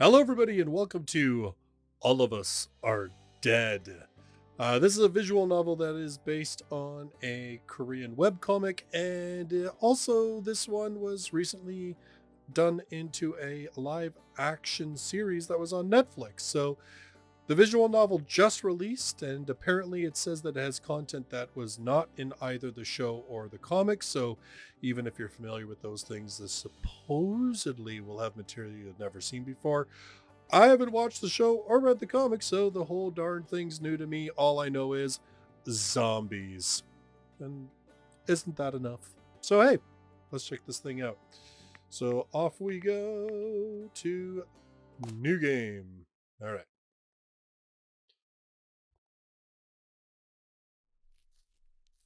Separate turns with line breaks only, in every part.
Hello, everybody, and welcome to All of Us Are Dead. This is a visual novel that is based on a Korean webcomic, and also this one was recently done into a live action series that was on Netflix. So the visual novel just released, and apparently it says that it has content that was not in either the show or the comic. So even if you're familiar with those things, this supposedly will have material you've never seen before. I haven't watched the show or read the comic, so the whole darn thing's new to me. All I know is zombies. And isn't that enough? So hey, let's check this thing out. So off we go to new game. All right.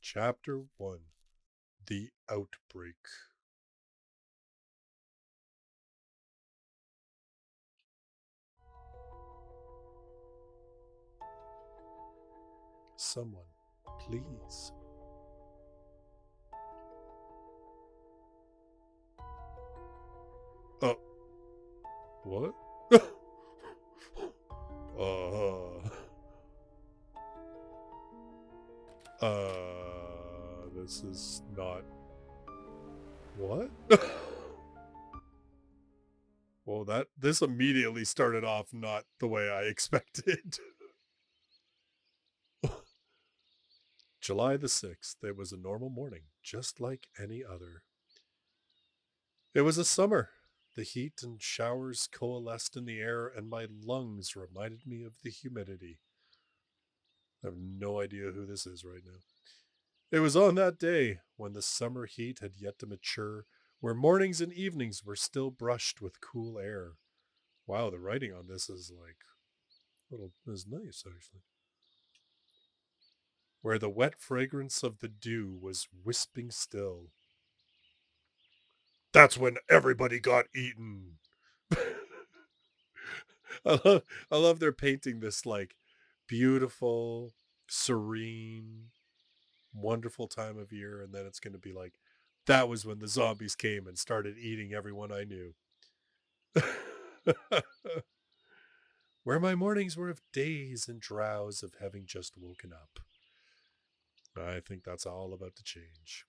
Chapter 1. The Outbreak. Someone, please. Oh. What? This is not... What? Well, this immediately started off not the way I expected. July the 6th. It was a normal morning, just like any other. It was a summer. The heat and showers coalesced in the air, and my lungs reminded me of the humidity. I have no idea who this is right now. It was on that day, when the summer heat had yet to mature, where mornings and evenings were still brushed with cool air. Wow, the writing on this is like is nice actually. Where the wet fragrance of the dew was wisping still. That's when everybody got eaten. I love they're painting this like beautiful, serene, wonderful time of year, and then it's going to be like that was when the zombies came and started eating everyone I knew. Where my mornings were of daze and drowse of having just woken up. I think that's all about to change.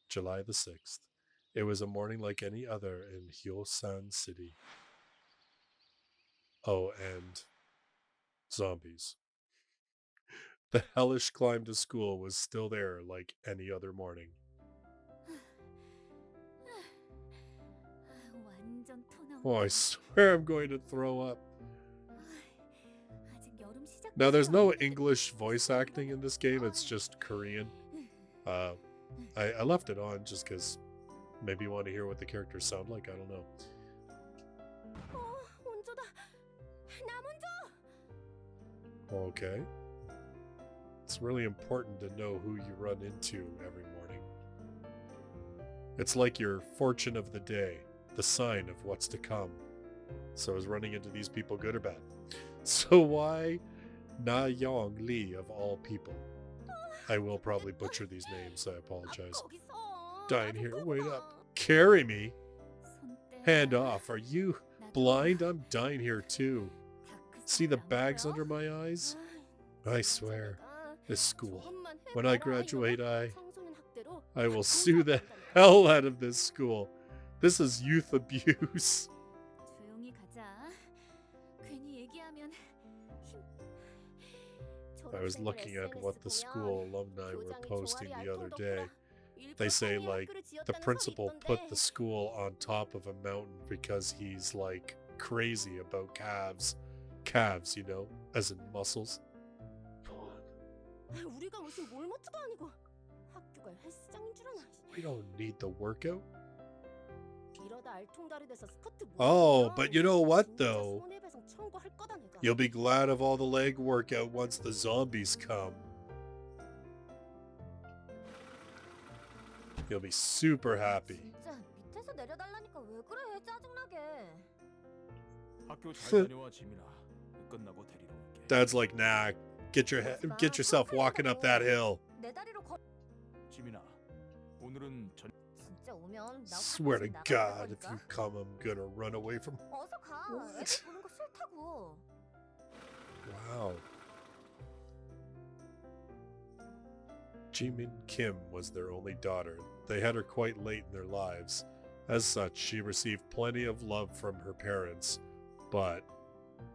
July the 6th. It was a morning like any other in Hyosan City. Oh, and zombies. The hellish climb to school was still there like any other morning. Oh, I swear I'm going to throw up. Now, there's no English voice acting in this game, it's just Korean. I left it on just because maybe you want to hear what the characters sound like. I don't know. Okay. It's really important to know who you run into every morning. It's like your fortune of the day, the sign of what's to come. So is running into these people good or bad? So why Na Yong Lee of all people? I will probably butcher these names, I apologize. Dying here, wait up. Carry me? Hand off, are you blind? I'm dying here too. See the bags under my eyes? I swear, this school. When I graduate, I will sue the hell out of this school. This is youth abuse. I was looking at what the school alumni were posting the other day. They say, like, the principal put the school on top of a mountain because he's, like, crazy about calves. Calves, you know, as in muscles. We don't need the workout. Oh, but you know what, though? You'll be glad of all the leg workout once the zombies come. You'll be super happy. Dad's like, nah, get yourself walking up that hill. Swear to God, if you come, I'm gonna run away from... What?
있다고.
Wow. Jimin Kim was their only daughter. They had her quite late in their lives. As such, she received plenty of love from her parents, but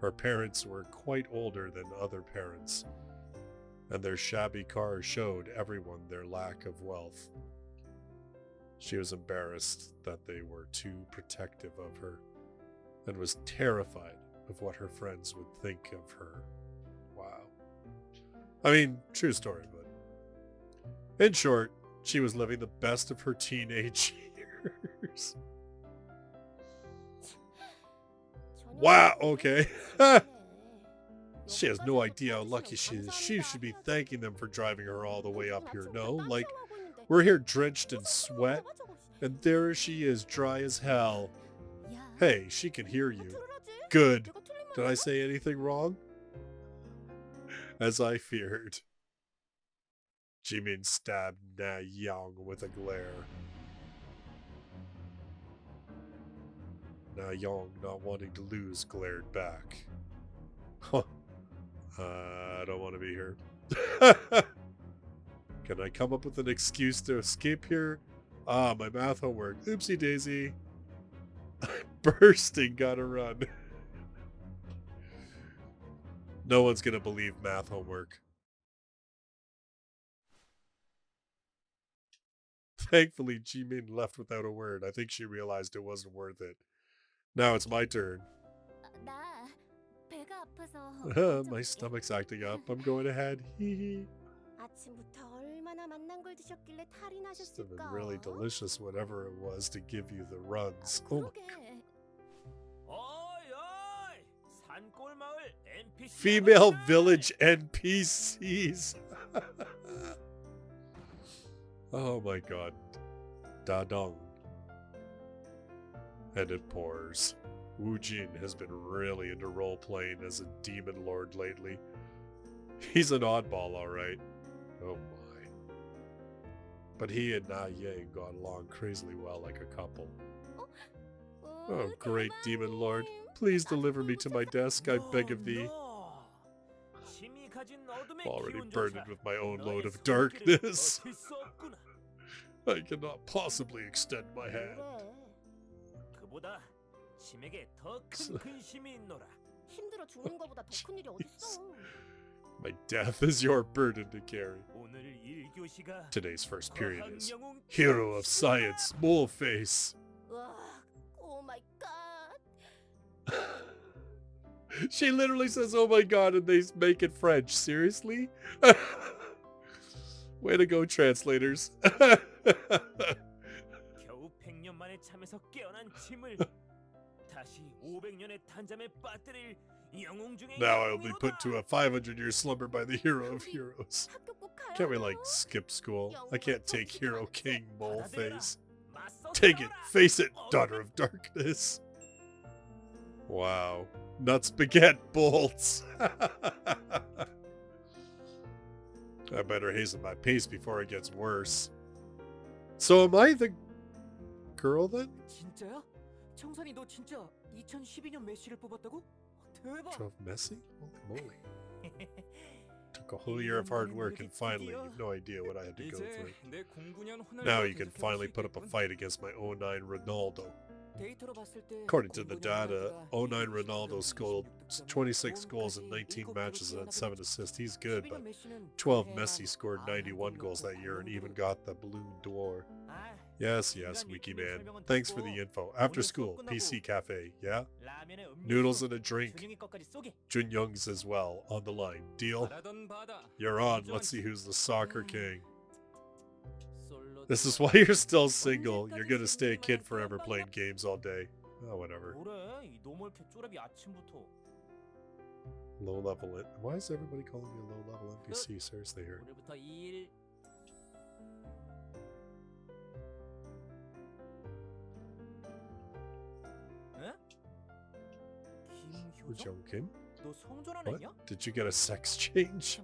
her parents were quite older than other parents, and their shabby cars showed everyone their lack of wealth. She was embarrassed that they were too protective of her, and was terrified of what her friends would think of her. Wow. I mean, true story, but in short, she was living the best of her teenage years. Wow, okay. She has no idea how lucky she is. She should be thanking them for driving her all the way up here. No, like, we're here drenched in sweat, and there she is, dry as hell. Hey, she can hear you. Good. Did I say anything wrong? As I feared. Jimin stabbed Na Yang with a glare. Na Yang, not wanting to lose, glared back. Huh. I don't want to be here. Can I come up with an excuse to escape here? Ah, my math homework. Oopsie daisy. Bursting, gotta run. No one's gonna believe math homework. Thankfully, Jimin left without a word. I think she realized it wasn't worth it. Now it's my turn. My stomach's acting up. I'm going ahead. Hee hee. Must have been really delicious, whatever it was, to give you the runs. Oh my God. Female village NPCs. Oh my God. Dadong. And it pours. Wu Jin has been really into role-playing as a demon lord lately. He's an oddball, alright. Oh my. But he and Na Yang got along crazily well like a couple. Oh, great demon lord. Please deliver me to my desk, I beg of thee. I'm already burdened with my own load of darkness. I cannot possibly extend my hand. My death is your burden to carry. Today's first period is Hero of Science, Mole Face.
Oh my God.
She literally says, oh my God, and they make it French. Seriously? Way to go, translators. Now I will be put to a 500-year slumber by the hero of heroes. Can't we, like, skip school? I can't take Hero King Mole Face. Take it, face it, daughter of darkness. Wow. Nuts, baguette, bolts. I better hasten my pace before it gets worse. So am I the girl then?
진짜야? 청산이 너 진짜 2012년 메시를 뽑았다고? 대박.
Drove Messi? Holy moly. Took a whole year of hard work and finally, you've no idea what I had to go through. Now you can finally put up a fight against my 09 Ronaldo. According to the data, 09 Ronaldo scored 26 goals in 19 matches and had 7 assists. He's good, but 12 Messi scored 91 goals that year and even got the Ballon d'Or. Yes, Wiki Man. Thanks for the info. After school, PC Cafe, yeah? Noodles and a drink. Jun Young's as well, on the line. Deal? You're on. Let's see who's the soccer king. This is why you're still single. You're gonna stay a kid forever playing games all day. Oh, whatever. Low level. Why is everybody calling me a low level NPC? Seriously here. Jung Kim? What? Did you get a sex change?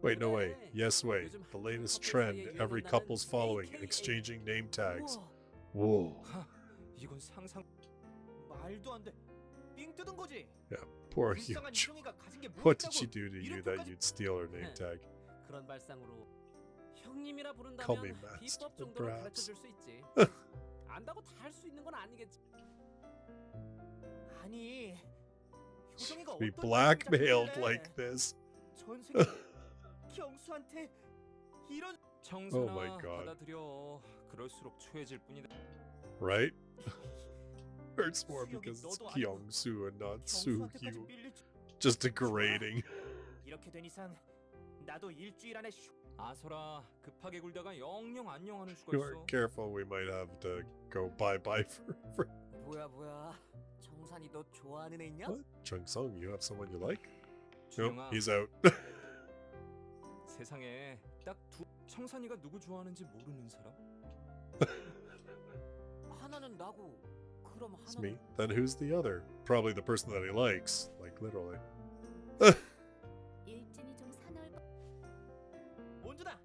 Wait, no way. Yes, wait. The latest trend. Every couple's following, exchanging name tags. Whoa.
삥 뜯은 거지.
Yeah, poor
불쌍한
Huge.
이종이가 가진 게
What did
무엇이라고
she do to you that you'd steal her name tag?
그런 발상으로 형님이라
Call me
부른다면
master,
비법 정도는 가르쳐
perhaps.
줄 수 있지. 안다고 다 할 수 있는 건 아니겠지. 아니, 효정이가
Be
어떤
blackmailed
작품이길래
like this.
전생 경수한테 이런
Oh my God.
받아들여. 그럴수록 초해질 뿐이다.
Right? Hurts more
수혁이
because it's
너도 아니고
Kyung-soo and not
경수한테까지
Soo-Hyo.
밀릴 줄.
Just degrading.
이렇게 된 이상 나도 일주일 안에 아소라 급하게 굴다가 영영 안녕하는 수가
You are
있어.
careful, we might have to go bye-bye for...
뭐야 정산이 너 좋아하는 애 있냐?
What? Chung-sung, you have someone you like? Nope,
준영아,
he's out.
세상에 딱 두 청산이가 누구 좋아하는지 모르는 사람? 하나는 나고 그럼
It's
하나는
me. Then who's the other? Probably the person that he likes. Like, literally.
일진이 좀 사나울까?
원주다.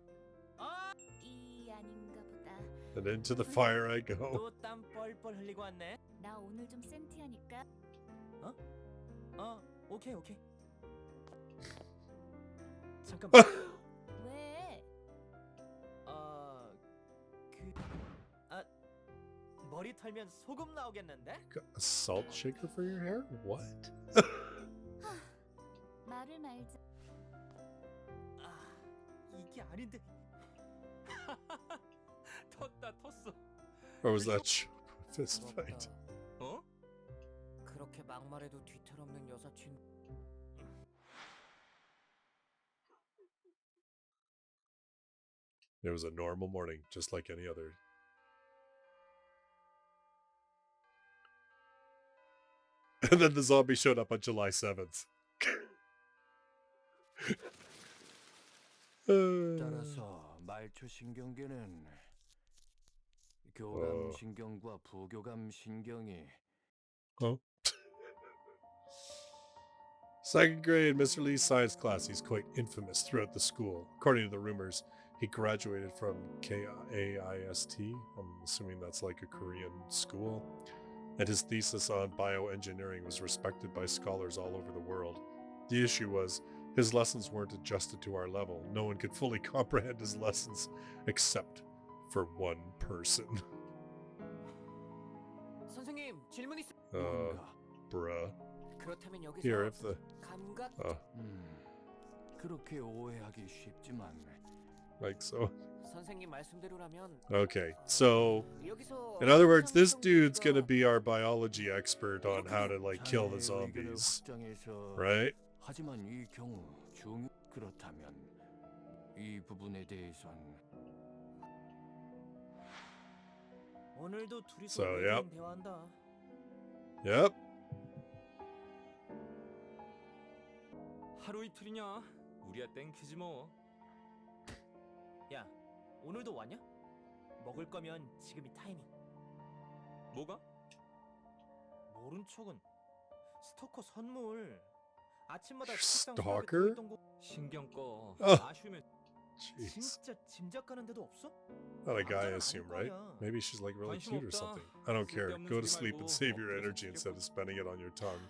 아,
이 아닌가 보다.
And into the fire I go.
또 땀 뻘뻘 흘리고 왔네.
나 오늘 좀 센티하니까.
오케이. 잠깐만.
왜?
머리 털면 소금 나오겠는데?
Got a salt shaker for your hair? What?
말을 말자.
이게 아닌데. 텄어.
Or was that fist fight?
어? 그렇게 막말해도 뒤틀없는 여사친.
It was a normal morning, just like any other. And then the zombie showed up on July 7th.
따라서 말초 신경계는 교감 신경과 부교감 신경이
Oh. Second grade, Mr. Lee's science class. He's quite infamous throughout the school. According to the rumors, he graduated from KAIST. I'm assuming that's like a Korean school. And his thesis on bioengineering was respected by scholars all over the world. The issue was, his lessons weren't adjusted to our level. No one could fully comprehend his lessons, except for one person.
선생님, 질문 있어.
뭔가
Bruh.
그렇다면 여기서
Here, if the...
감각
그렇게 오해하기 쉽지만
Like so.
선생님 말씀대로라면
Okay, so...
여기서
In other words, this dude's gonna be our biology expert on how to, like, kill the
자네의 의견을
zombies.
확장해서
Right?
하지만 이 경우 그렇다면 이 부분에 대해선
오늘도 둘이서
So, yep.
대화한다.
Yep.
하루 이틀이냐? 우리야 땡키지 뭐. 야, 오늘도 왔냐? 먹을 거면 지금이 타이밍. 뭐가? 모른 척은 스토커 선물. 아침마다 책상 서랍에
Stalker?
들어있던 거 신경 꺼.
Oh.
아쉬우면
Jeez.
진짜 짐작 가는 데도 없어?
Not a guy, I
남자는
assume,
아닐 거
right?
아니야.
Maybe she's, like, really
관심
cute or
없다.
something. I don't care.
쓸데없는
Go to
소리
sleep and
말고
save your
엎드려서
energy
죽여봐.
instead of spending it on your tongue.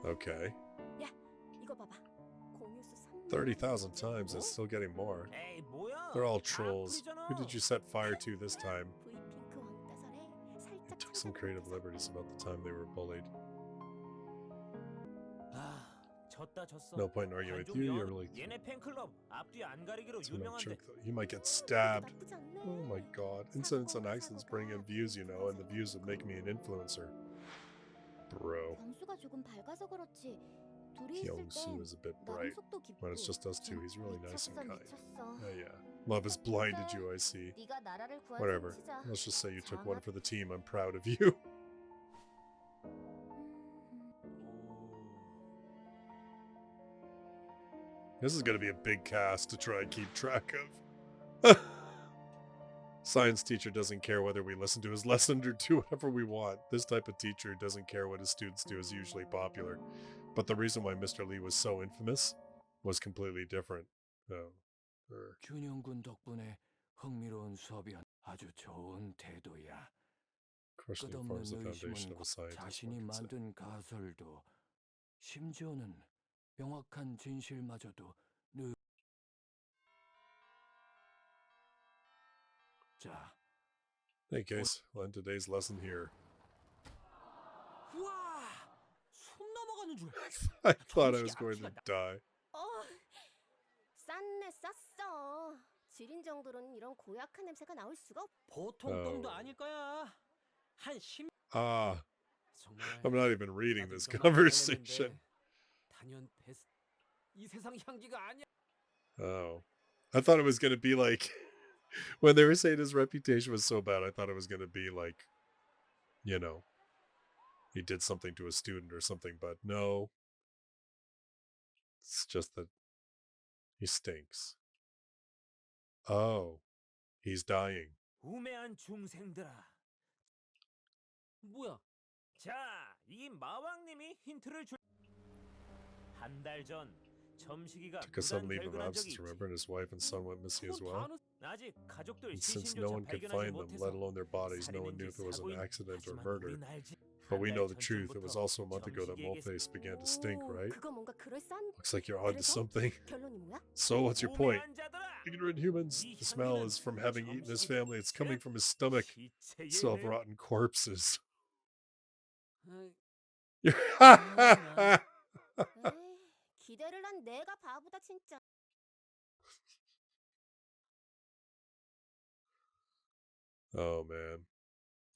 Okay.
야, 이거 봐봐. 공유수 3.
30,000 times and still getting more.
에이, 뭐야?
They're all
다
trolls.
풀리잖아.
Who did you set fire to this time?
V핑크 왕따설에
You
살짝
took some creative liberties about the time they were bullied.
졌어.
No point in arguing with you. You're really...
얘네 팬클럽 앞뒤 안 가리기로
It's a
유명한데.
joke, though. You might get stabbed.
나쁘지 않네.
Oh my god. Incidents and accidents bring in views, you know, and the views would make me an influencer. Bro.
광수가 조금 밝아서 그렇지. 둘이 있을
Kyung-soo
땐
is a bit
나름
bright.
속도 깊고.
When it's just us two, he's really nice and kind.
미쳤어.
Yeah. Love has blinded you, I see.
네가 나라를 구한
Whatever.
셈치자.
Let's just say you took one for the team. I'm proud of you. This is going to be a big cast to try and keep track of. Science teacher doesn't care whether we listen to his lesson or do whatever we want. This type of teacher who doesn't care what his students do is usually popular. But the reason why Mr. Lee was so infamous was completely different.
균형군 덕분에 흥미로운 수업이 아주 좋은 태도야.
Questioning forms the
끝없는
foundation
의심은
of a scientist,
자신이
one could say.
만든 가설도 심지어는 명확한 진실마저도 자,
Hey guys, we'll end today's lesson here.
우와! 손 넘어가는 줄.
I thought I was going to die.
쌌네 쌌어. 지린 정도로는 이런 고약한 냄새가 나올 수가 없.
보통 똥도 아닐 거야. 한 10.
Ah,
정말
I'm not even reading
나도
this
이런 말 안
conversation.
했는데 단연 베스트. 이 세상 향기가 아니야.
Oh. I thought it was going to be like, when they were saying his reputation was so bad, I thought it was going to be like, you know, he did something to a student or something, but no. It's just that he stinks. Oh, he's dying.
우매한 중생들아. 뭐야? 자, 이 마왕님이 힌트를 줄. 한 달 전 점식이가
Took a sudden leave of
무단
absence,
결근한 적이
remember, and his wife and son went missing as well.
아직 가족들
And since no
시신조차
one could
발견하지
find them, let
못해서
alone their bodies, no one knew if it was an
살인인지
accident or
사고인.
murder.
하지만 우린 알지.
But we
한
know
달
the truth. It was
전쯤부터
also a month ago that
점식이에게
Moleface began to stink, right?
그거 뭔가 그럴싸한.
Looks like you're onto
그래서
something.
결론이 뭐야?
So what's your point?
우매한 자들아.
Ignorant humans. The smell is from having eaten his family. It's coming from his stomach.
기체의
Still have
내-
rotten corpses.
에이, 기대를 한 내가 바보다 진짜.
Oh man.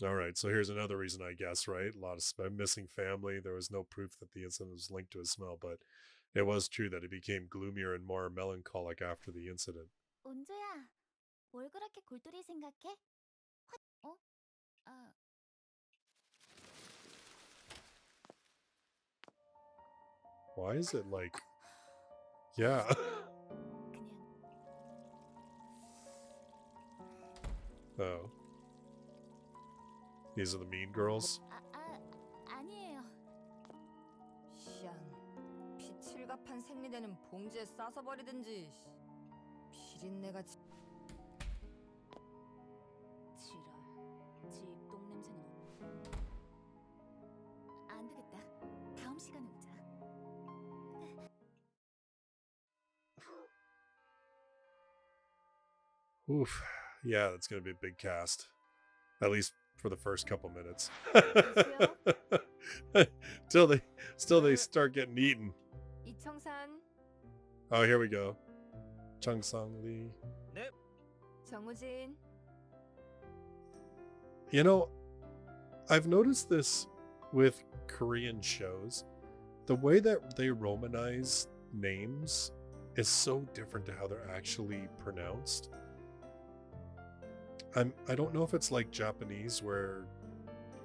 All right, so here's another reason, I guess, right? A lot of missing family. There was no proof that the incident was linked to his smell, but it was true that he became gloomier and more melancholic after the incident.
온조야, 뭘 그렇게 골똘히 생각해? 어? 아,
Why is it like... Yeah.
그냥
Oh. These are the mean girls?
아니에요.
샹, 피칠갑한 생리대는 봉지에 싸서 버리든지. 비린내가
지랄. 집 똥냄새는 안 되겠다. 다음 시간에 오자.
Oof. Yeah, that's going to be a big cast. At least for the first couple minutes. Till they start getting eaten.
이청산,
Oh, here we go. Chung Sung Lee.
네.
정우진.
You know, I've noticed this with Korean shows. The way that they romanize names is so different to how they're actually pronounced. I don't know if it's like Japanese where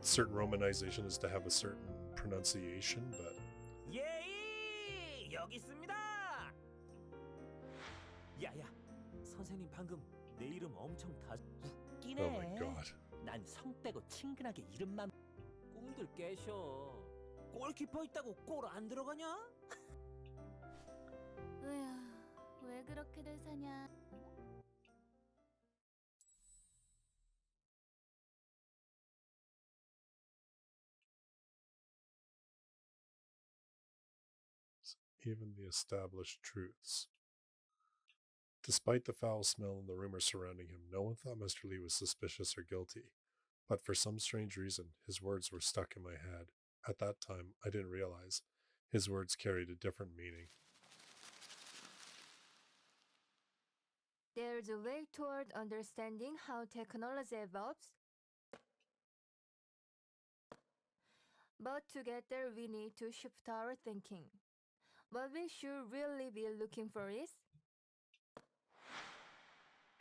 certain romanization is to have a certain pronunciation, but
예이 여기 있습니다. 야야 선생님 방금 내 이름 엄청 다 웃기네.
oh my god.
난 성 빼고 친근하게 이름만 꿈들 깨셔. 골키퍼 있다고 골 안 들어가냐?
으야, 왜 그렇게들 사냐?
Even the established truths. Despite the foul smell and the rumors surrounding him, no one thought Mr. Lee was suspicious or guilty. But for some strange reason, his words were stuck in my head. At that time, I didn't realize. His words carried a different meaning.
There's a way toward understanding how technology evolves. But to get there, we need to shift our thinking. What we should really be looking for is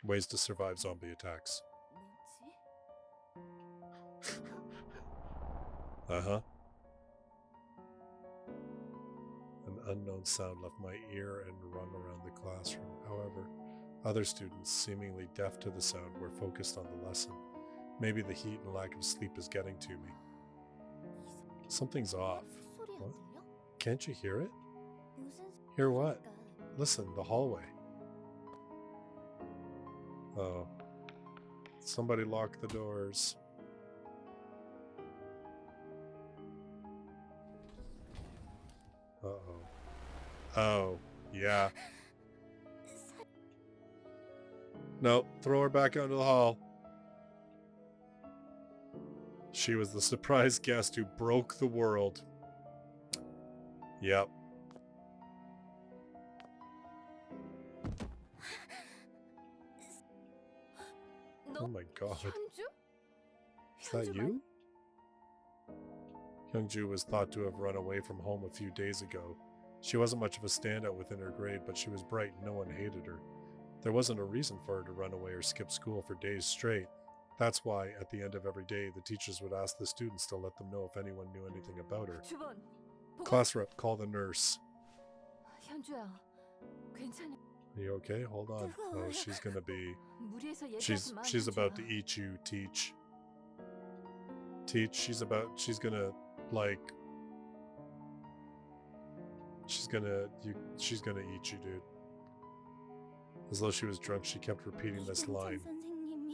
Ways to survive zombie attacks.
뭐지?
Uh-huh. An unknown sound left my ear and rung around the classroom. However, other students, seemingly deaf to the sound, were focused on the lesson. Maybe the heat and lack of sleep is getting to me. Something's off.
소리 안
What?
들려?
Can't you hear it?
무슨
Hear what?
소리일까?
Listen, the hallway. Oh. Somebody lock the doors. Uh-oh. Oh, yeah. Nope, throw her back out into the hall. She was the surprise guest who broke the world. Yep. Oh my god.
현주?
Is that you? Hyungju was thought to have run away from home a few days ago. She wasn't much of a standout within her grade, but she was bright and no one hated her. There wasn't a reason for her to run away or skip school for days straight. That's why, at the end of every day, the teachers would ask the students to let them know if anyone knew anything about her.
주번.
Class rep, call the nurse.
현주야. 괜찮아.
Are you okay? Hold on. Oh, she's gonna be...
무리해서 얘기하지 마.
She's about to
현주야.
eat you, Teach. Teach, she's gonna, like... She's gonna eat you, dude. As though she was drunk, she kept repeating this line.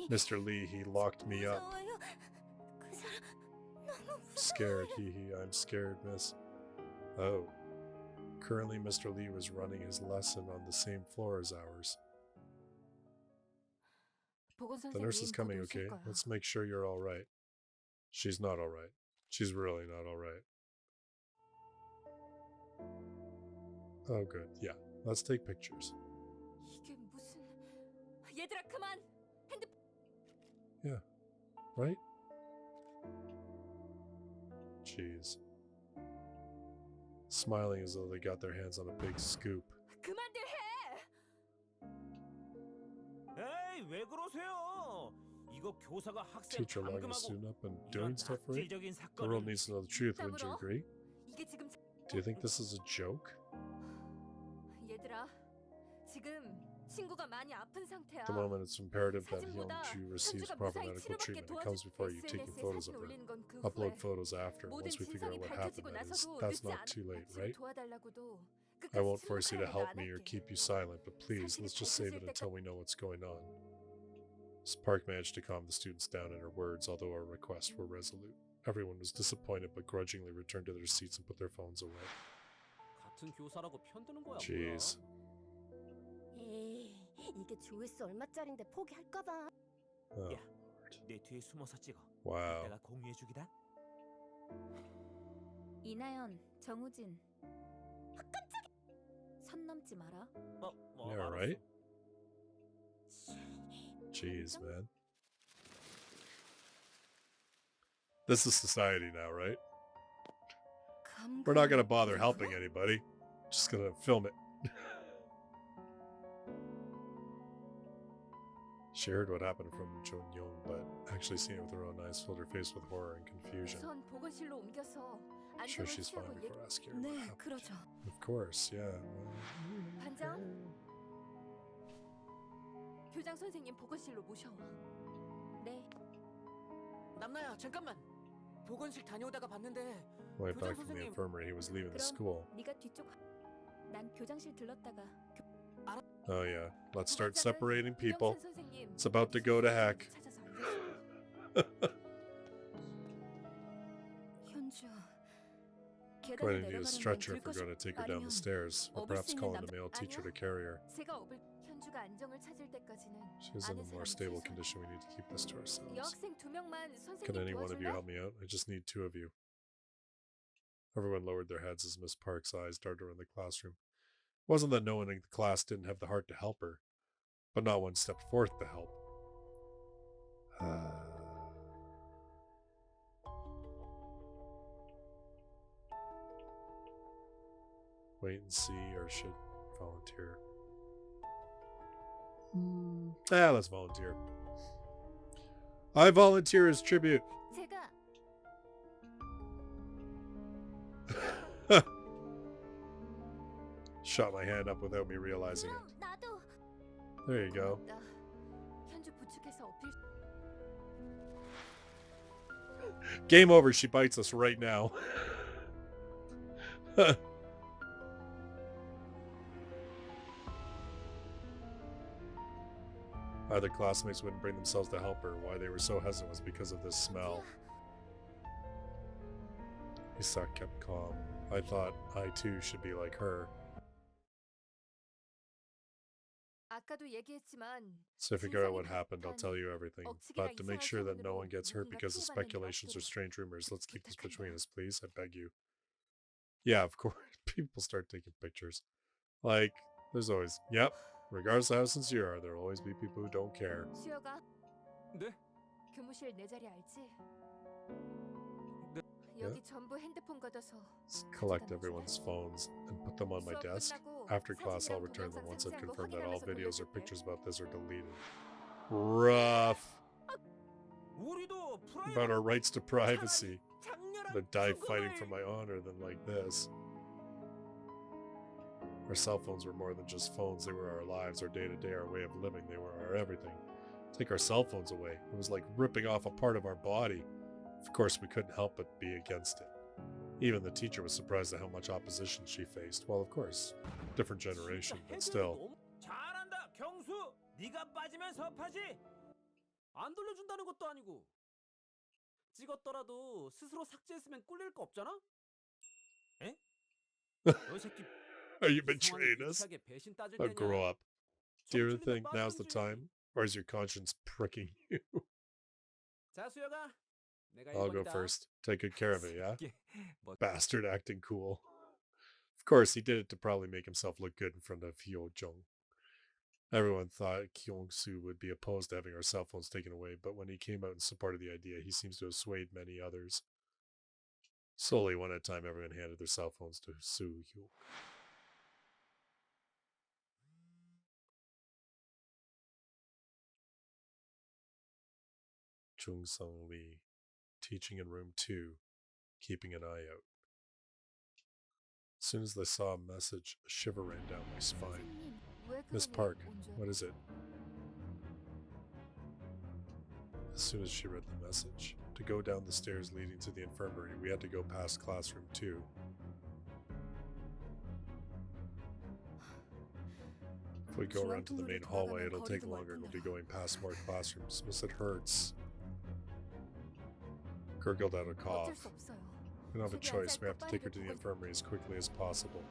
Mr. Lee, he locked me up. Scared, I'm scared, miss. Oh. Currently, Mr. Lee was running his lesson on the same floor as ours. The nurse is coming, okay? Let's make sure you're alright. She's not alright. She's really not alright. Oh, good. Yeah. Let's take pictures.
이게 무슨... 얘들아 그만!
Yeah. Right? Jeez. Smiling as though they got their hands on a big scoop.
그만들 해!
에이, 왜 그러세요? 이거 교사가 학생
Teacher locking a
감금하고
student up and
이런
doing stuff right?
악질적인
The world
사건은
needs to know the truth, wouldn't you
땀으로?
agree?
이게 지금...
Do you think this is a joke?
얘들아, 지금 친구가 많이 아픈 상태야.
At the moment, it's imperative that
사진보다
Hyungju receives
현주가
proper
무사히
medical
치료받게
treatment. It comes before you taking
SNS에
photos
사진
of her.
올리는 건 그
Upload
후에
photos after,
모든
once we figure
진상이
out what
밝혀지고
happened.
나서도
That's
늦지
not
않-
too late,
아침을
right?
도와달라고도
I
끝까지
won't force you to
승복하라고도
help
안
me or
할게.
keep you silent, but please, let's just save it until we know what's going on. Spark managed to calm the students down in her words, although her requests were resolute. Everyone was disappointed, but grudgingly returned to their seats and put their phones away.
같은 교사라고 편드는 거야,
Jeez.
에이, 이게 조회수 얼마짜린데 포기할까봐.
Oh,
야. 내 뒤에 숨어서 찍어.
wow.
내가 공유해 주기다.
이나연, 정우진. 선 넘지 마라.
Yeah,
알았어.
right? Jeez, man. This is society now, right? We're not gonna bother helping anybody. Just gonna film it. She heard what happened from Chon Young, but actually seeing it with her own eyes filled her face with horror and confusion.
우선 보건실로 옮겨서
Sure
안전을
she's fine
취하고
before
얘기...
asking her what
네,
happened.
그러죠.
Of course, yeah.
반장, 교장 선생님 보건실로 모셔와. 네.
남나야 잠깐만. 보건실 다녀오다가 봤는데
Went
교장
back from the
선생님.
infirmary, he was leaving the
그럼
school.
네가 뒤쪽. 난 교장실 들렀다가.
Oh yeah, let's start separating
이병찬
people.
선생님,
It's about to go to heck.
찾아서 알려줘. 현주야.
Going
계단을
to need a
내려가는
stretcher if
건
we're going to take her down the
아니면
stairs, or
업을
perhaps
수 있는
calling the
남자-
male teacher to
아니야.
carry her.
새가 업을 현주가 안정을 찾을 때까지는
She's in
아는
a more
사람이
stable
최소한.
condition. We need to keep this to ourselves.
여학생 2명만
Can
선생님
any one of you
도와줄래?
help me out? I just need 2 of you. Everyone lowered their heads as Miss Park's eyes darted around the classroom. It wasn't that no one in the class didn't have the heart to help her, but not one stepped forth to help. Wait and see, or should volunteer? Let's volunteer. I volunteer as tribute.
제가
Shot my hand up without me realizing it.
나도.
There you go.
나 현주 부축해서 어필.
Game over. She bites us right now. Other classmates wouldn't bring themselves to help her. Why they were so hesitant was because of this smell. Lisa kept calm. I thought I too should be like her.
아까도 얘기했지만
So to figure out
진상이
what happened, I'll tell you everything.
억측이나
But to make
이상한
sure that no
소문으로
one gets hurt
누군가
because of
피해받는 일
speculations or
없도록
strange rumors, let's keep this between
부탁한다.
us, please. I beg you. Yeah, of course. People start taking pictures. Like, there's always, yep, regardless of how sincere you are, there'll always be people who don't care.
수혁아,
네?
교무실 내 자리 알지?
네.
여기 전부 핸드폰 걷어서
Let's collect
가져다
everyone's
놔줄래?
phones and put them on my
수업
desk.
끝나고
After class, I'll
사진이랑
return them
동영상
once I've
삭제한 거
confirmed that all
확인하면서
videos or
돌려줄게.
pictures about this are deleted. Rough.
우리도
About our rights to privacy.
장렬한
I'd die fighting
죽음을-
for my honor than like this. Our cell phones were more than just phones. They were our lives, our day-to-day, our way of living. They were our everything. Take our cell phones away. It was like ripping off a part of our body. Of course, we couldn't help but be against it. Even the teacher was surprised at how much opposition she faced. Well, of course, different generation,
진짜
but
해결이
still.
너무- 잘한다, 경수. 네가 빠지면 섭하지. 안 돌려준다는 것도 아니고. 찍었더라도 스스로 삭제했으면 꿀릴 거 없잖아? 에? 너 새끼
Are you
이 상황에
betraying us?
유치하게 배신 따질
Oh,
때냐?
grow up. Do you
정신이
think
더
now's the
빠져야지.
time? Or is your conscience pricking you?
자, 수혁아. 내가
I'll go
1번이다.
first. Take good care of it, yeah?
새끼, 뭐
Bastard acting cool. Of course, he did it to probably make himself look good in front of Hyo-jung. Everyone thought Kyung-soo would be opposed to having our cell phones taken away, but when he came out and supported the idea, he seems to have swayed many others. Slowly, one at a time, everyone handed their cell phones to Soo-hyo. Chung-sung Lee, teaching in room 2, keeping an eye out. As soon as I saw a message, a shiver ran down my spine.
선생님, 왜
Miss
그러니?
Park,
온줄
what is it? As soon as she read the message, to go down the stairs leading to the infirmary, we had to go past classroom 2. If we go around to the main hallway, it'll take longer and we'll be going past more classrooms. Miss, it hurts. Gurgled out a
어쩔
cough.
수 없어요.
We don't have a choice. We have to take her to the infirmary as quickly as possible.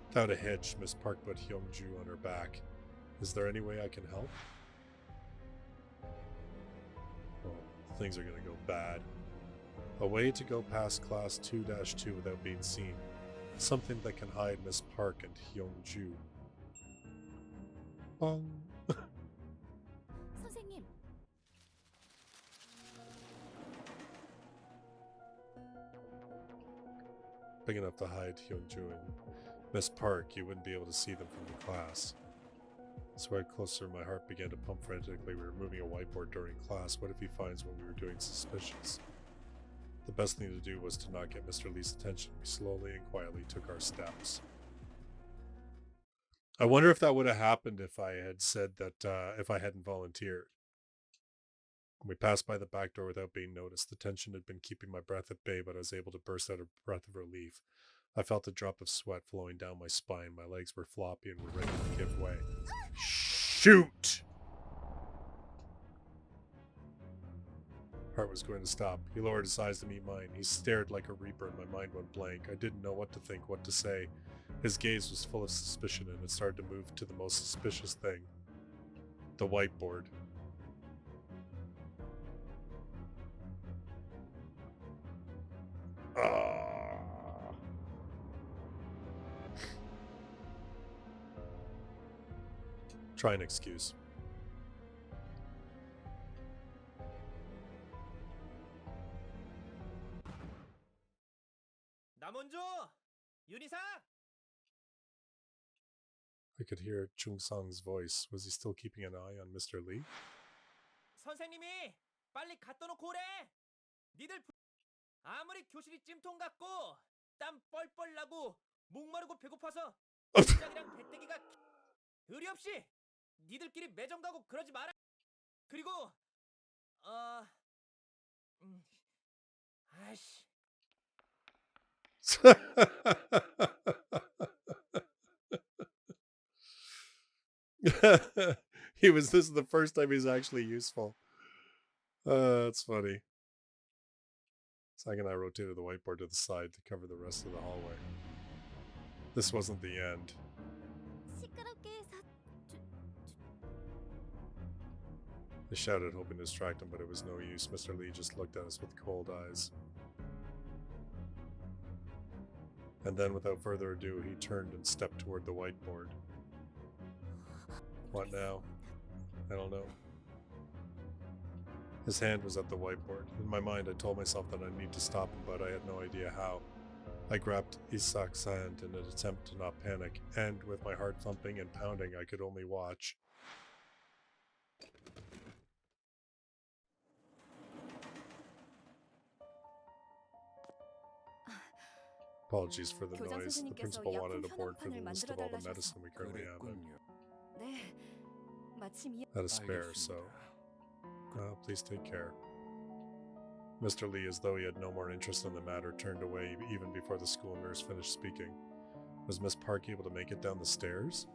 Without a hitch, Miss Park put Hyungju on her back. Is there any way I can help? Oh, things are gonna go bad. A way to go past class 2-2 without being seen. Something that can hide Miss Park and Hyungju. Bong.
선생님,
Big enough to hide Hyunju and Miss Park, you wouldn't be able to see them from the class. So I closer, my heart began to pump frantically. We were moving a whiteboard during class. What if he finds what we were doing suspicious? The best thing to do was to not get Mr. Lee's attention. We slowly and quietly took our steps. I wonder if that would have happened if I had said that, if I hadn't volunteered. We passed by the back door without being noticed. The tension had been keeping my breath at bay, but I was able to burst out a breath of relief. I felt a drop of sweat flowing down my spine. My legs were floppy and were ready to give way. Shoot! Heart was going to stop. He lowered his eyes to meet mine. He stared like a reaper and my mind went blank. I didn't know what to think, what to say. His gaze was full of suspicion and it started to move to the most suspicious thing. The whiteboard. Try an excuse.
남원주! 윤희사!
I could hear Chung Sang's voice. Was he still keeping an eye on Mr. Lee?
선생님이 빨리 갖다 놓고 오래! 니들 아무리 교실이 찜통 같고 땀 뻘뻘 나고 목마르고 배고파서 부장이랑 배때기가 의리 없이 니들끼리 매점 가고 그러지 마라. 그리고 아이씨
This is the first time he's actually useful. That's funny. Zach and I rotated the whiteboard to the side to cover the rest of the hallway. This wasn't the end.
시끄럽게 해서
I shouted, hoping to distract him, but it was no use. Mr. Lee just looked at us with cold eyes. And then, without further ado, he turned and stepped toward the whiteboard. What now? I don't know. His hand was at the whiteboard. In my mind, I told myself that I need to stop him, but I had no idea how. I grabbed Isaac's hand in an attempt to not panic, and with my heart thumping and pounding, I could only watch. Apologies for the
교장
noise. The
선생님께서
principal wanted a
약품
board for the
현황판을
list of all the
만들어달라셔서.
medicine we currently have.
그랬군요.
네. 마침 이
Had a spare, so please take care. Mr. Lee, as though he had no more interest in the matter, turned away even before the school nurse finished speaking. Was Miss Park able to make it down the stairs?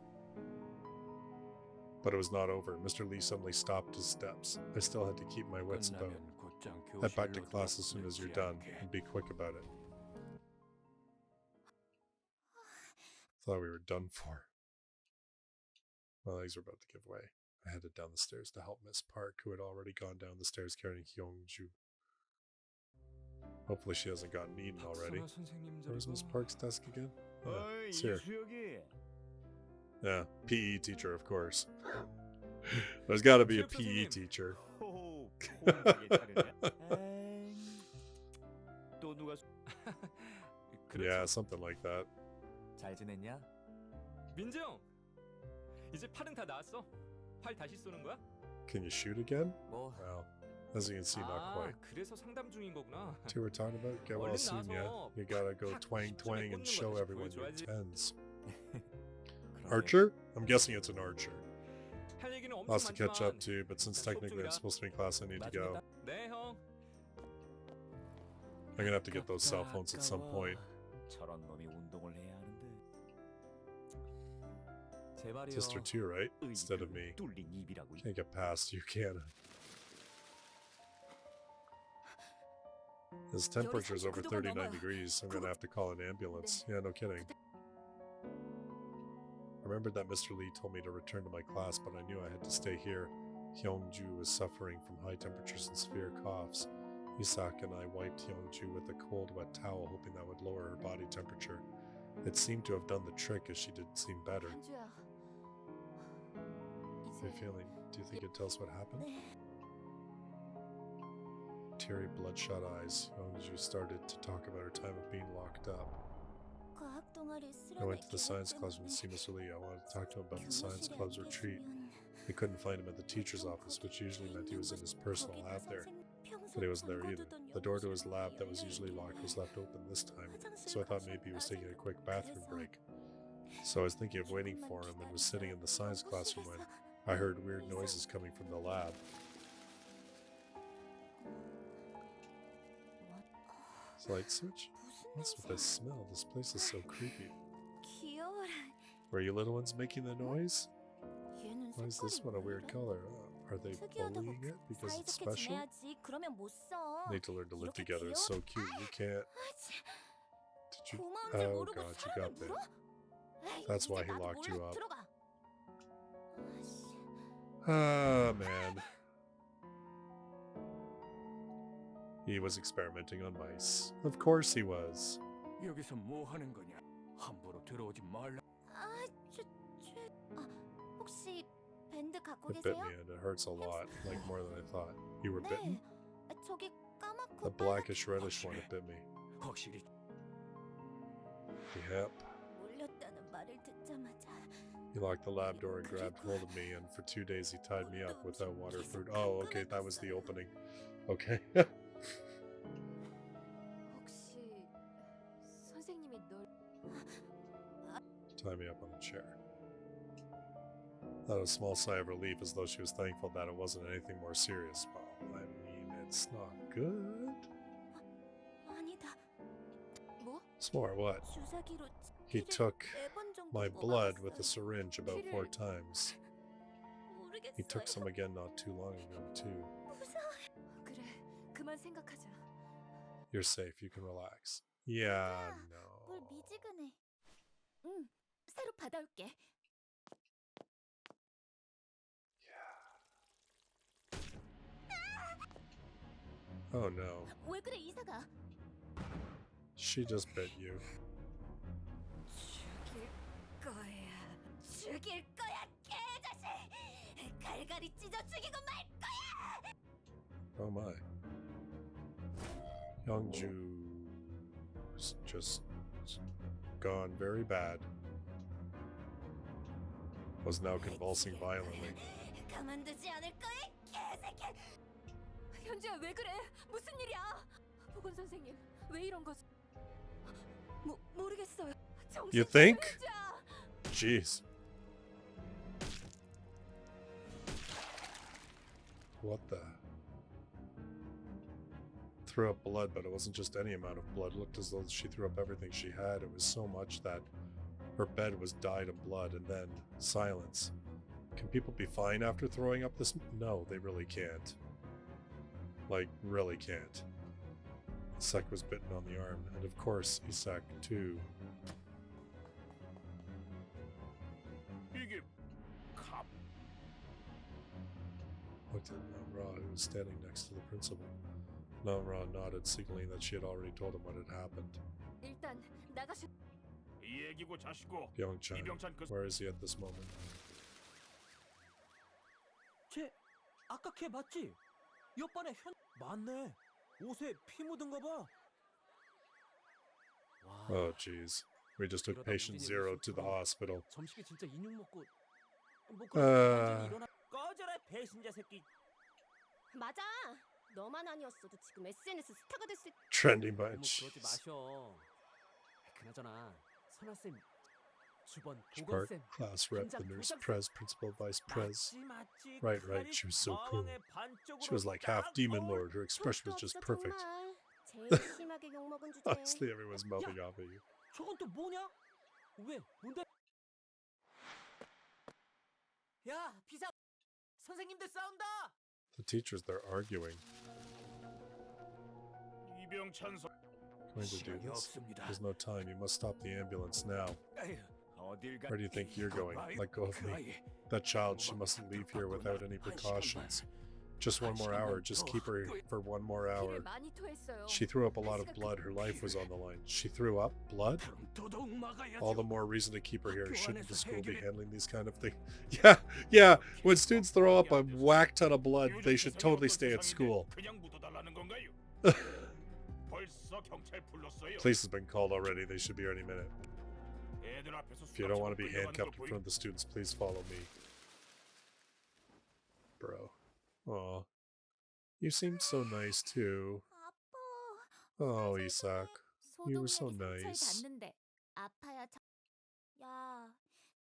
But it was not over. Mr. Lee suddenly stopped his steps. I still had to keep my wits about.
끝나면 곧장
Head back to
교실로
class as soon as you're done,
늦지
and be quick about it. Thought we were done for. My legs were about to give way. I headed down the stairs to help Miss Park, who had already gone down the stairs carrying Hyung-ju. Hopefully she hasn't gotten eaten already. Where's Miss Park's desk again? It's here. Yeah, PE teacher, of course. There's got to be a PE teacher. Yeah, something like that.
잘 지냈냐? 민정! 이제 팔은 다 나았어? 활 다시 쏘는 거야?
Can you shoot again?
뭐
Well, as you can see, not quite.
그래서 상담 중인 거구나.
See what we're talking about? Get well soon, yeah. You gotta go twang twang and show everyone your tens. Archer? I'm guessing it's an archer.
할 얘기는 엄청
Lots to catch up
많지만
to, but since technically it's supposed to be in class, I need to go.
네, 형.
I'm gonna have to get those cell phones at some point.
저런 놈이 운동을 해야 하는데. 제발이요.
Sister too, right? Instead of me.
뚫린 입이라고.
Can't get past you, can I? His temperature is over 39 degrees. I'm gonna have to call an ambulance. Yeah, no kidding. I remembered that Mr. Lee told me to return to my class, but I knew I had to stay here. Hyung-ju was suffering from high temperatures and severe coughs. Isak and I wiped Hyung-ju with a cold, wet towel, hoping that would lower her body temperature. It seemed to have done the trick, as she did seem better.
한주야.
How are you feeling? Do you think you'd tell us what happened?
네.
Teary, bloodshot eyes, Hyung-ju started to talk about her time of being locked up.
과학 동아리
I went to the science classroom to see Mr. Lee. I wanted to talk to him about the science club's retreat. I couldn't find him at the teacher's office, which usually meant he was in his personal lab there. But he wasn't there either. The door to his lab that was usually locked was left open this time, so I thought maybe he was taking a quick bathroom break. So I was thinking of waiting for him and was sitting in the science classroom when I heard weird noises coming from the lab. Light switch? What's with this smell? This place is so creepy.
귀여워라.
Were you little ones making the noise?
얘는
Why is this one a weird color? Are they
특이하다고
bullying it because it's
사이좋게
special?
지내야지. 그러면 못 써.
Need to learn to live
이렇게
together. It's so cute. You can't. Did you?
고마운 줄
Oh
모르고
god, you
사람을
got
물어?
bit.
에이,
That's
이제
why he
나도
locked you
몰라.
up.
들어가. 아씨.
Man. He was experimenting on mice. Of course he was.
여기서 뭐 하는 거냐? 함부로 들어오지 말라.
혹시 밴드 갖고
It bit
계세요?
me and it hurts a lot, like more than I thought. You were bitten?
네. 저기 까맣고
The blackish reddish one, it bit me.
확실히
Yep.
몰렸다는 말을 듣자마자
He locked the lab door and grabbed hold of me, and for 2 days he tied me up without water, food. Oh, okay, that was the opening. Okay.
혹시 선생님이 널
Tie me up on a chair. Not a small sigh of relief, as though she was thankful that it wasn't anything more serious. Well, I mean, it's not good.
아니다. 뭐?
Smore, what?
주사기로
He
피를
took
4번 정도
my blood with a
먹어봤어요.
syringe about 4 times. He took some
모르겠어요.
again not too long ago, too.
무서워요.
그래 그만 생각하자.
You're safe. You can relax. Yeah,
물
no.
미지근해. 응, 새로 받아올게.
Oh no.
왜 그래 이사가?
She just bit you.
죽일 거야 개자식! 갈갈이 찢어 죽이고 말 거야!
Oh my. Youngju's just gone very bad. Was now convulsing violently.
가만두지 않을 거야 개새끼!
현주야 왜 그래? 무슨 일이야? 보건 선생님 왜 이런 거지? 모르겠어요.
You think?
현주야.
Jeez. What the? Threw up blood, but it wasn't just any amount of blood. It looked as though she threw up everything she had. It was so much that her bed was dyed of blood, and then silence. Can people be fine after throwing up this? No, they really can't. Like, really can't. Isak was bitten on the arm, and of course, Isak too.
이게 갑.
Looked at Namra, who was standing next to the principal. Namra nodded, signaling that she had already told him what had happened.
일단 나가시.
이 얘기고 자시고
Byung-chan,
이병찬 그
where is he at this moment?
쟤 아까 걔 맞지? 옆반에 현 맞네. 옷에 피 묻은 거 봐. 와.
Oh, jeez. We just took patient zero to the hospital.
점심에 진짜 인육 먹고 뭐
아.
완전히 일어나 꺼져라 배신자 새끼.
맞아. 너만 아니었어도 지금 SNS 스타가 됐을.
Trending by
너무 그러지
jeez.
마셔. 그나저나 선아 쌤 주번
Spark,
보건 쌤.
class rep, the nurse, prez, principal, vice prez.
맞지.
Right, right. She was so cool. She was like half demon lord. Her expression was just perfect.
제일 심하게 욕먹은 주제.
Honestly, everyone's mouthing off at you.
저건 또 뭐냐? 왜? 뭔데? 야, 비상! 선생님들 싸운다!
The teachers, they're arguing.
이병찬 선.
Going to do
시간이
this?
없습니다.
There's no time. You must stop the ambulance now.
에휴, 어딜 가?
Where do you think you're going? Let go of me. That child, she mustn't leave here without any precautions. Just one more hour. Just keep her for one more hour.
피를 많이 토했어요.
She threw up a lot of blood. Her life was on the line. She threw up blood?
더더욱 막아야죠.
All the more reason to keep her here. Shouldn't the school be handling these kind of things? Yeah. When students throw up a whack ton of blood, they should totally stay at school.
그냥 묻어달라는 건가요? 벌써 경찰 불렀어요.
Police has been called already. They should be here any minute.
애들 앞에서
If you don't want to be
수갑
handcuffed in
끌려가는 거
front of the students, please follow me. Bro. Aw. You seemed so nice too.
아파.
Oh,
살살
Isak.
통해.
You were so
소독약이
nice.
상처를 봤는데 아파야 야,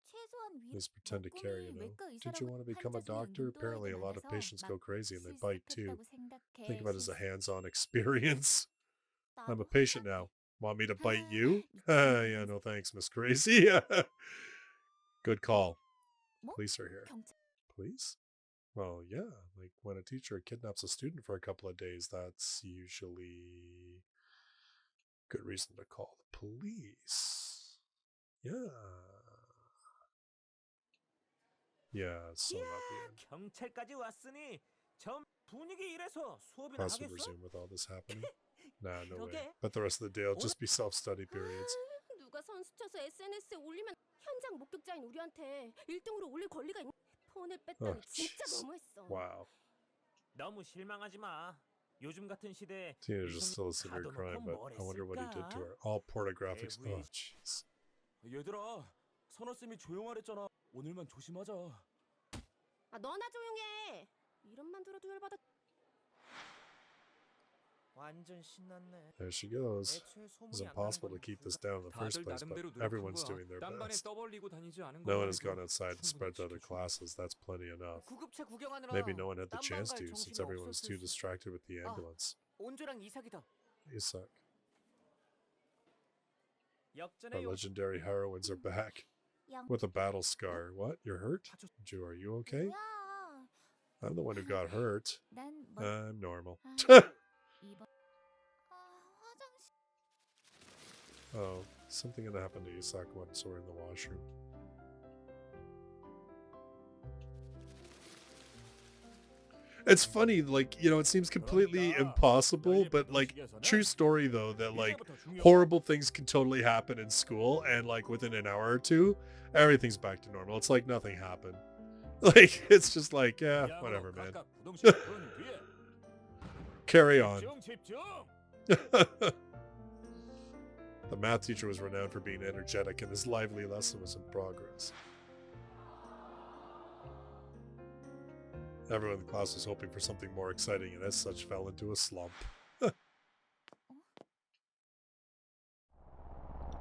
최소한 위로
Please pretend to care, you know.
외과
Did you want to become a doctor? Apparently a lot of patients go crazy and they bite too. Think of it as a hands-on experience. I'm a patient now. Want me to bite you? Yeah, no thanks, Miss Crazy. Good call. Police are here. Police? Well, yeah. Like when a teacher kidnaps a student for a couple of days, that's usually good reason to call the police. Yeah. Yeah, so not the end.
경찰까지 왔으니 전 분위기 이래서 수업이나
Class would
하겠어?
resume with all this happening. Nah, no way.
그러게.
But the rest of the day will just be self-study periods.
누가 선수 쳐서 SNS에 올리면 현장 목격자인 우리한테 1등으로 올릴 권리가 있는 폰을 뺐다니 진짜
jeez.
너무했어.
Wow.
너무 실망하지 마. 요즘 같은 시대에
Teenagers are still a severe
가둬놓고
crime, but
뭘
I wonder what he did to
했을까?
her. All pornographics.
에이,
Oh, jeez.
얘들아, 선아쌤이 조용하랬잖아. 오늘만 조심하자.
아, 너나 조용해. 이름만 들어도 열받아.
완전 신났네.
There she goes.
애초에
It's
소문이 안
impossible to
나는
keep
건
this down in the first
다들
place, but
나름대로 노력한
everyone's
거야.
doing their
딴반에
best.
떠벌리고 다니지 않은
No one
것만으로도
has gone outside and spread to
충분히
other
지켜줘.
classes. That's plenty enough.
구급차 구경하느라
Maybe no one had the
딴반
chance
갈
to, since
정신이
everyone was too
없었을 수.
distracted with the ambulance.
온조랑 이삭이다.
Isak.
역전의
Our
용
legendary heroines are back.
양.
With a battle scar. What? You're hurt? Ju, are you okay?
뭐야?
I'm the one who got hurt.
난 뭐?
I'm normal.
이번.
Oh, something gonna happen to Isak once we're in the washroom. It's funny, like, you know, it seems completely impossible, but like, true story though, that like horrible things can totally happen in school, and like within an hour or two, everything's back to normal. It's like nothing happened. Like, it's just like, yeah, whatever, man. Carry on. The math teacher was renowned for being energetic, and his lively lesson was in progress. Everyone in the class was hoping for something more exciting, and as such fell into a slump.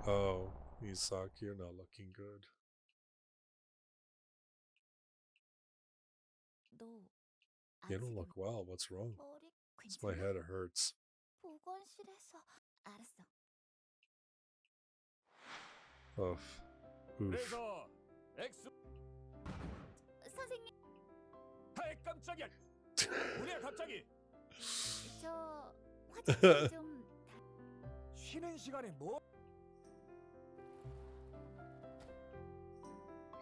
Oh, Isak, you're not looking good.
너
You don't look well. What's wrong?
머리
It's my head. It hurts.
보건실에서 알았어.
Oof. Oof.
X
선생님,
아이 깜짝이야. 뭐야 갑자기?
저 화장실 좀
쉬는 시간에 뭐?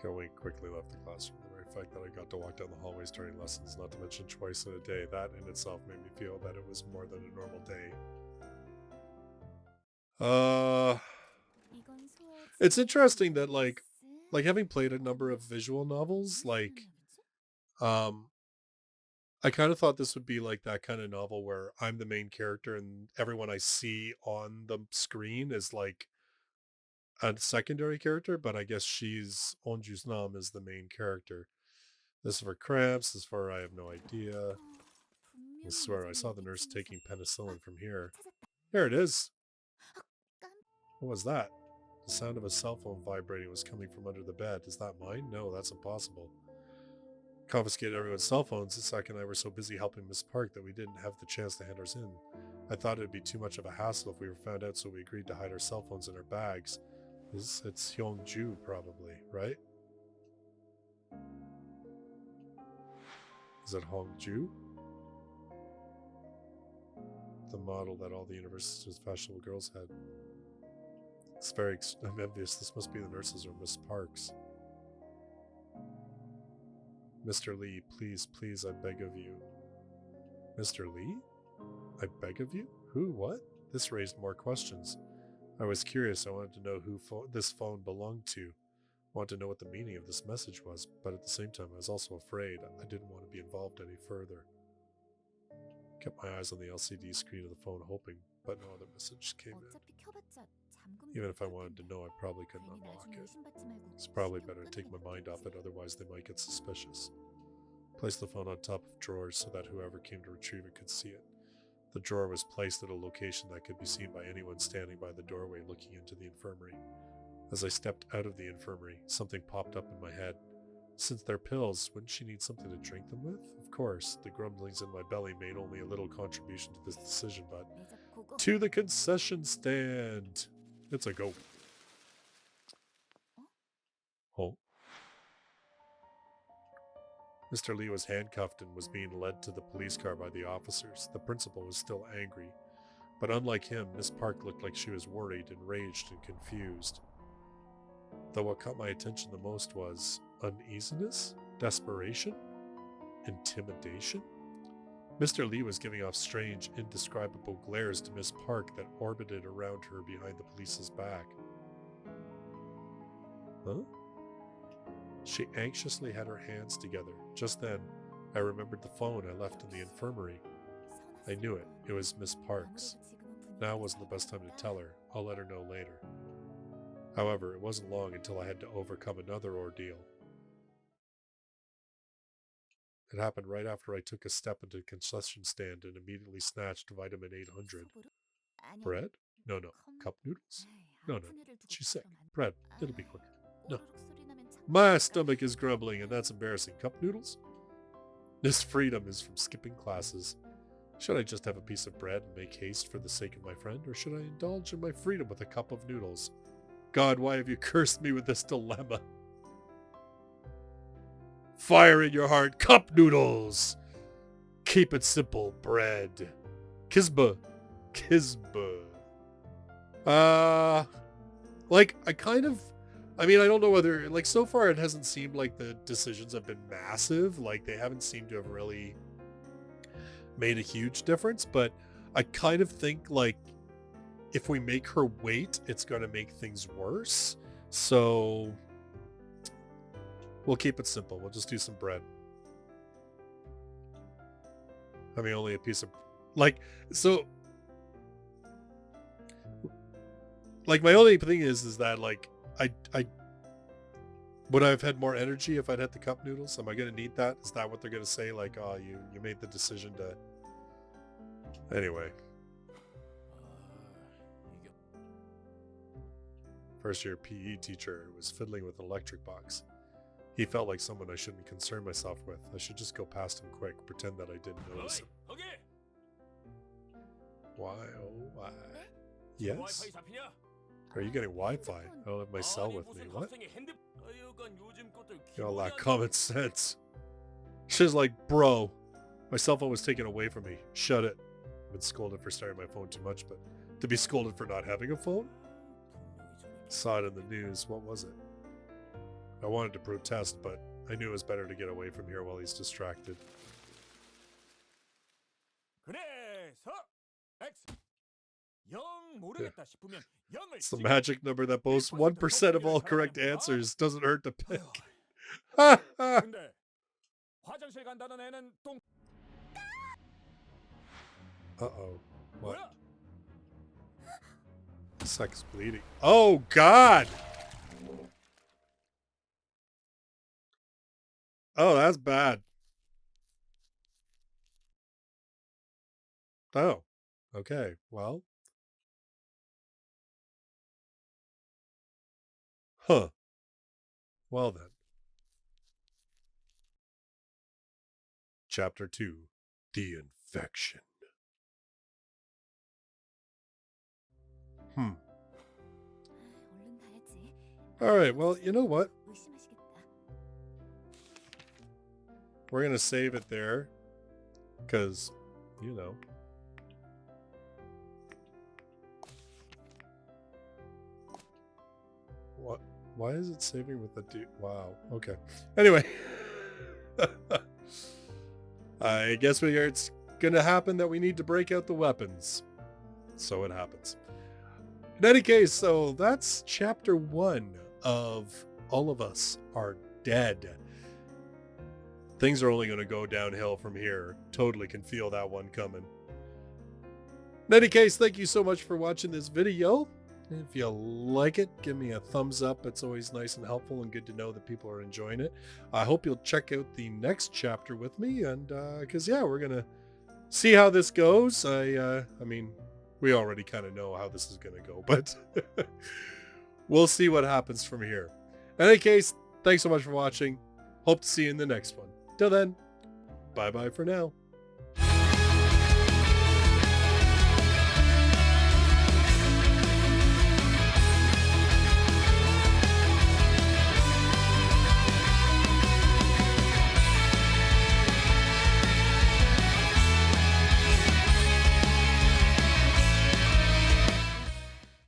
Kelly quickly left the classroom. The very fact that I got to walk down the hallways during lessons, not to mention twice in a day, that in itself made me feel that it was more than a normal day.
이건 수업
It's interesting that like having played a number of visual novels, like I kind of thought this would be like that kind of novel where I'm the main character and everyone I see on the screen is like a secondary character, but I guess she's Onju's Nam is the main character. This is for cramps, this is for I have no idea. I swear I saw the nurse taking penicillin from here. There it is. What was that? The sound of a cell phone vibrating was coming from under the bed. Is that mine? No, that's impossible. Confiscated everyone's cell phones. Isak and I were so busy helping Miss Park that we didn't have the chance to hand ours in. I thought it would be too much of a hassle if we were found out, so we agreed to hide our cell phones in our bags. It's Hyungju, probably, right? Is it Hongju? The model that all the university's fashionable girls had. It's very I'm envious. This must be the nurses or Miss Parks. Mr. Lee, please, please, I beg of you. Mr. Lee? I beg of you? Who? What? This raised more questions. I was curious. I wanted to know who this phone belonged to. I wanted to know what the meaning of this message was, but at the same time I was also afraid. I didn't want to be involved any further. Kept my eyes on the LCD screen of the phone, hoping, but no other message came in.
어차피 켜봤자 잠금.
Even if I wanted to know, I probably couldn't unlock it. It's probably better to take my mind off it, otherwise they might get suspicious. Place the phone on top of drawers so that whoever came to retrieve it could see it. The drawer was placed at a location that could be seen by anyone standing by the doorway looking into the infirmary. As I stepped out of the infirmary, something popped up in my head. Since they're pills, wouldn't she need something to drink them with? Of course, the grumblings in my belly made only a little contribution to this decision, but to the concession stand! It's a go. Oh. Mr. Lee was handcuffed and was being led to the police car by the officers. The principal was still angry. But unlike him, Miss Park looked like she was worried, enraged, and confused. Though what caught my attention the most was uneasiness, desperation, intimidation. Mr. Lee was giving off strange, indescribable glares to Miss Park that orbited around her behind the police's back. Huh? She anxiously had her hands together. Just then, I remembered the phone I left in the infirmary. I knew it. It was Miss Park's. Now wasn't the best time to tell her. I'll let her know later. However, it wasn't long until I had to overcome another ordeal. It happened right after I took a step into the concession stand and immediately snatched vitamin 800. Bread? No. Cup noodles? No. She's sick. Bread. It'll be quicker. No. My stomach is grumbling, and that's embarrassing. Cup noodles? This freedom is from skipping classes. Should I just have a piece of bread and make haste for the sake of my friend, or should I indulge in my freedom with a cup of noodles? God, why have you cursed me with this dilemma? Fire in your heart, cup noodles! Keep it simple, bread. Kisba. Like, I mean, I don't know whether, like, so far it hasn't seemed like the decisions have been massive. Like, they haven't seemed to have really made a huge difference, but I kind of think, like, if we make her wait, it's going to make things worse. So we'll keep it simple. We'll just do some bread. I mean, only a piece of, like, so, like, my only thing is that, like, I would I have had more energy if I'd had the cup noodles? Am I going to need that? Is that what they're going to say? Like, oh, you made the decision to, anyway. First year PE teacher was fiddling with an electric box. He felt like someone I shouldn't concern myself with. I should just go past him quick, pretend that I didn't notice him. Why, oh, why? Yes? Are you getting Wi-Fi? I don't have my cell with me. What? You all lack common sense. She's like, bro, my cell phone was taken away from me. Shut it. I've been scolded for staring at my phone too much, but to be scolded for not having a phone? Saw it in the news. What was it? I wanted to protest, but I knew it was better to get away from here while he's distracted. It's the magic number that boasts 1% of all correct answers. Doesn't hurt to pick. Uh-oh. What? Sex bleeding. Oh, God! Oh, that's bad. Oh. Okay, well. Huh. Well then. Chapter 2. The Infection.
얼른 가야지.
Alright, well, you know what?
의심하시겠다.
We're gonna save it there. Because, you know. What? Why is it saving with the dude? Wow. Okay. Anyway. I guess it's gonna happen that we need to break out the weapons. So it happens. In any case, so that's chapter 1 of All of Us Are Dead. Things are only going to go downhill from here. Totally can feel that one coming. In any case, thank you so much for watching this video. If you like it, give me a thumbs up. It's always nice and helpful and good to know that people are enjoying it. I hope you'll check out the next chapter with me, and because yeah, we're gonna see how this goes. I mean, we already kind of know how this is gonna go, but we'll see what happens from here. In any case, thanks so much for watching. Hope to see you in the next one. Till then, bye bye for now.